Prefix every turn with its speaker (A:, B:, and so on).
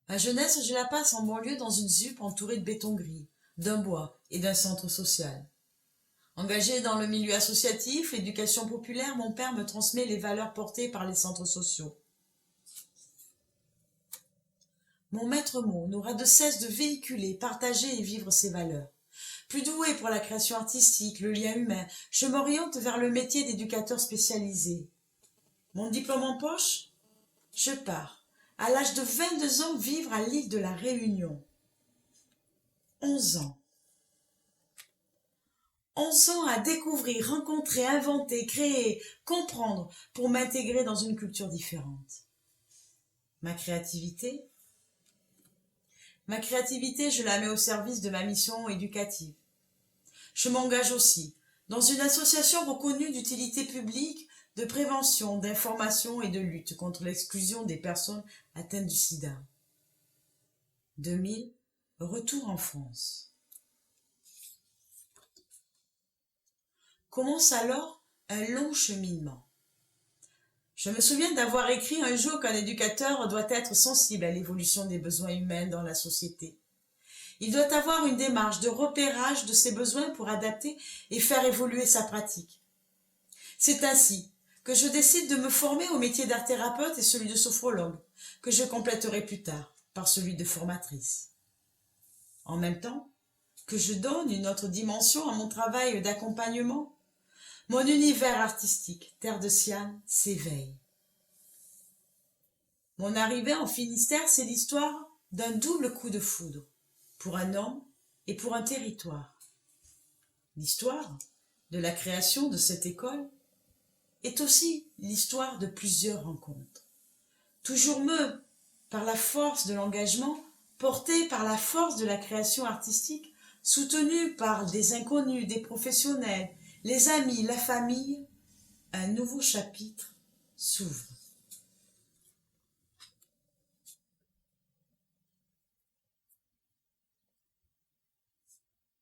A: Ma jeunesse, je la passe en banlieue dans une ZUP entourée de béton gris, d'un bois et d'un centre social. Engagé dans le milieu associatif, l'éducation populaire, mon père me transmet les valeurs portées par les centres sociaux. Mon maître mot n'aura de cesse de véhiculer, partager et vivre ces valeurs. Plus doué pour la création artistique, le lien humain, je m'oriente vers le métier d'éducateur spécialisé. Mon diplôme en poche, je pars, à l'âge de 22 ans, vivre à l'île de la Réunion. 11 ans. 11 ans à découvrir, rencontrer, inventer, créer, comprendre pour m'intégrer dans une culture différente. Ma créativité, je la mets au service de ma mission éducative. Je m'engage aussi dans une association reconnue d'utilité publique, de prévention, d'information et de lutte contre l'exclusion des personnes atteintes du sida. 2000, retour en France. Commence alors un long cheminement. Je me souviens d'avoir écrit un jour qu'un éducateur doit être sensible à l'évolution des besoins humains dans la société. Il doit avoir une démarche de repérage de ses besoins pour adapter et faire évoluer sa pratique. C'est ainsi que je décide de me former au métier d'art thérapeute et celui de sophrologue, que je compléterai plus tard par celui de formatrice. En même temps que je donne une autre dimension à mon travail d'accompagnement, mon univers artistique, Terre de Siane, s'éveille. Mon arrivée en Finistère, c'est l'histoire d'un double coup de foudre, pour un homme et pour un territoire. L'histoire de la création de cette école est aussi l'histoire de plusieurs rencontres. Toujours mue par la force de l'engagement, portée par la force de la création artistique, soutenue par des inconnus, des professionnels, les amis, la famille, un nouveau chapitre s'ouvre.